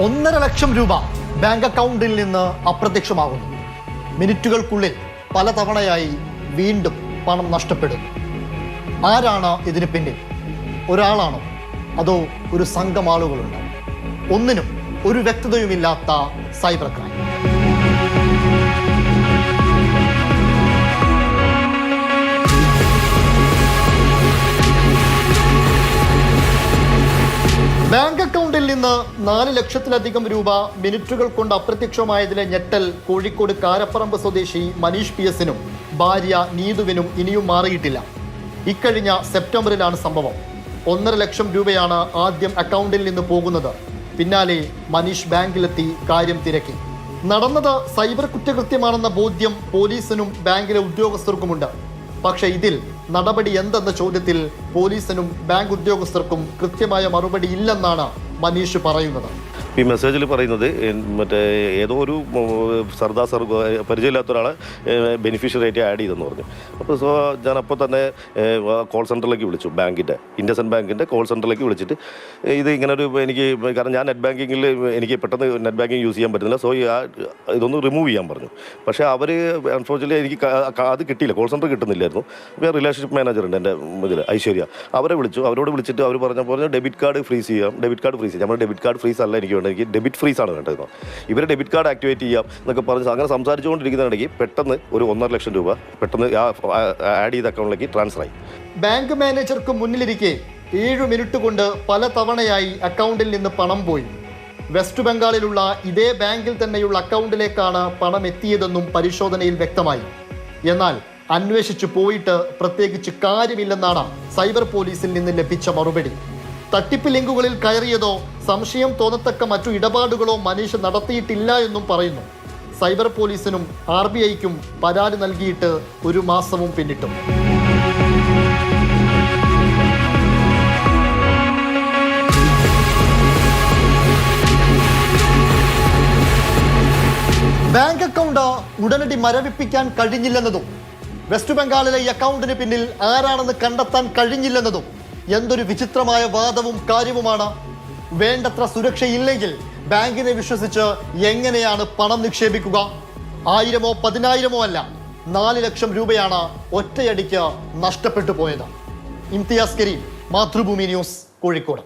1.5 ലക്ഷം രൂപ ബാങ്ക് അക്കൗണ്ടിൽ നിന്ന് അപ്രത്യക്ഷമാകുന്നു. മിനിറ്റുകൾക്കുള്ളിൽ പലതവണയായി വീണ്ടും പണം നഷ്ടപ്പെടുന്നു. ആരാണ് ഇതിന് പിന്നിൽ? ഒരാളാണോ അതോ ഒരു സംഘം ആളുകളുണ്ടോ? ഒന്നിനും ഒരു വ്യക്തതയുമില്ലാത്ത സൈബർ ക്രൈം. ബാങ്ക് അക്കൗണ്ടിൽ നിന്ന് 4 ലക്ഷത്തിലധികം രൂപ മിനിറ്റുകൾ കൊണ്ട് അപ്രത്യക്ഷമായതിലെ ഞെട്ടൽ കോഴിക്കോട് കാരപ്പറമ്പ് സ്വദേശി മനീഷ് PS-നും ഭാര്യ നീതുവിനും ഇനിയും മാറിയിട്ടില്ല. ഇക്കഴിഞ്ഞ സെപ്റ്റംബറിലാണ് സംഭവം. 1.5 ലക്ഷം രൂപയാണ് ആദ്യം അക്കൗണ്ടിൽ നിന്ന് പോകുന്നത്. പിന്നാലെ മനീഷ് ബാങ്കിലെത്തി കാര്യം തിരക്കി. നടന്നത് സൈബർ കുറ്റകൃത്യമാണെന്ന ബോധ്യം പോലീസിനും ബാങ്കിലെ ഉദ്യോഗസ്ഥർക്കുമുണ്ട്. പക്ഷേ ഇതിൽ നടപടി എന്തെന്ന ചോദ്യത്തിൽ പോലീസിനും ബാങ്ക് ഉദ്യോഗസ്ഥർക്കും കൃത്യമായ മറുപടി ഇല്ലെന്നാണ് മനീഷ് പറയുന്നത്. ഈ മെസ്സേജിൽ പറയുന്നത് മറ്റേ ഏതോ ഒരു പരിചയമില്ലാത്ത ഒരാളെ ബെനിഫിഷ്യറിയായിട്ട് ആഡ് ചെയ്തെന്ന് പറഞ്ഞു. അപ്പോൾ ഞാനപ്പോൾ തന്നെ കോൾ സെൻറ്ററിലേക്ക് വിളിച്ചു. ഇൻഡസ്ഇൻഡ് ബാങ്കിൻ്റെ കോൾ സെൻറ്ററിലേക്ക് വിളിച്ചിട്ട് ഇത് ഇങ്ങനെ ഒരു കാരണം ഞാൻ നെറ്റ് ബാങ്കിങ്ങിൽ എനിക്ക് പെട്ടെന്ന് നെറ്റ് ബാങ്കിങ് യൂസ് ചെയ്യാൻ പറ്റുന്നില്ല, സോ ഇതൊന്ന് റിമൂവ് ചെയ്യാൻ പറഞ്ഞു. പക്ഷേ അവർ അൺഫോർച്യുനേറ്റ്ലി എനിക്ക് അത് കിട്ടിയില്ല, കോൾ സെൻറ്റർ കിട്ടുന്നില്ലായിരുന്നു. വേറെ റിലേഷൻഷിപ്പ് മാനേജർ ഉണ്ട് എൻ്റെ ഇതിൽ, ഐശ്വര്യ. അവരെ വിളിച്ചു. അവരോട് വിളിച്ചിട്ട് അവർ പറഞ്ഞപ്പോൾ ഡെബിറ്റ് കാർഡ് ഫ്രീസ് ചെയ്യാം. നമ്മൾ ഡെബിറ്റ് കാർഡ് ഫ്രീസ് അല്ല എനിക്ക് വേണ്ടത്, എനിക്ക് ഡെബിറ്റ് ഫ്രീസ് ആണ് വേണ്ടത്. ഇവർ ഡെബിറ്റ് കാർഡ് ആക്ടിവേറ്റ് ചെയ്യാം എന്നൊക്കെ പറഞ്ഞ് അങ്ങനെ സംസാരിച്ചുകൊണ്ടിരിക്കുന്നുണ്ടെങ്കിൽ പെട്ടെന്ന് ഒരു 1.5 ലക്ഷം രൂപ പെട്ടെന്ന് ആഡ് ചെയ്ത അക്കൗണ്ടിലേക്ക് ട്രാൻസ്ഫർ ആയി. ബാങ്ക് മാനേജർക്ക് മുന്നിലിരിക്കെ 7 മിനിറ്റ് കൊണ്ട് പല തവണയായി അക്കൗണ്ടിൽ നിന്ന് പണം പോയി. വെസ്റ്റ് ബംഗാളിലുള്ള ഇതേ ബാങ്കിൽ തന്നെയുള്ള അക്കൗണ്ടിലേക്കാണ് പണം എത്തിയതെന്നും പരിശോധനയിൽ വ്യക്തമായി. എന്നാൽ അന്വേഷിച്ചു പോയിട്ട് പ്രത്യേകിച്ച് കാര്യമില്ലെന്നാണ് സൈബർ പോലീസിൽ നിന്ന് ലഭിച്ച മറുപടി. തട്ടിപ്പ് ലിങ്കുകളിൽ കയറിയതോ സംശയം തോന്നത്തക്ക മറ്റു ഇടപാടുകളോ മനീഷ് നടത്തിയിട്ടില്ല എന്നും പറയുന്നു. സൈബർ പോലീസിനും RBIക്കും പരാതി നൽകിയിട്ട് 1 മാസവും പിന്നിട്ടു. ബാങ്ക് അക്കൗണ്ട് ഉടനടി മരവിപ്പിക്കാൻ കഴിഞ്ഞില്ലെന്നതും വെസ്റ്റ് ബംഗാളിലെ ഈ അക്കൗണ്ടിന് പിന്നിൽ ആരാണെന്ന് കണ്ടെത്താൻ കഴിഞ്ഞില്ലെന്നതും എന്തൊരു വിചിത്രമായ വാദവും കാര്യവുമാണ്. വേണ്ടത്ര സുരക്ഷയില്ലെങ്കിൽ ബാങ്കിനെ വിശ്വസിച്ച് എങ്ങനെയാണ് പണം നിക്ഷേപിക്കുക? 1000-ഓ 10,000-ഓ അല്ല, 4 ലക്ഷം രൂപയാണ് ഒറ്റയടിക്ക് നഷ്ടപ്പെട്ടു പോയത്. ഇംതിയാസ് കരീം, മാതൃഭൂമി ന്യൂസ്, കോഴിക്കോട്.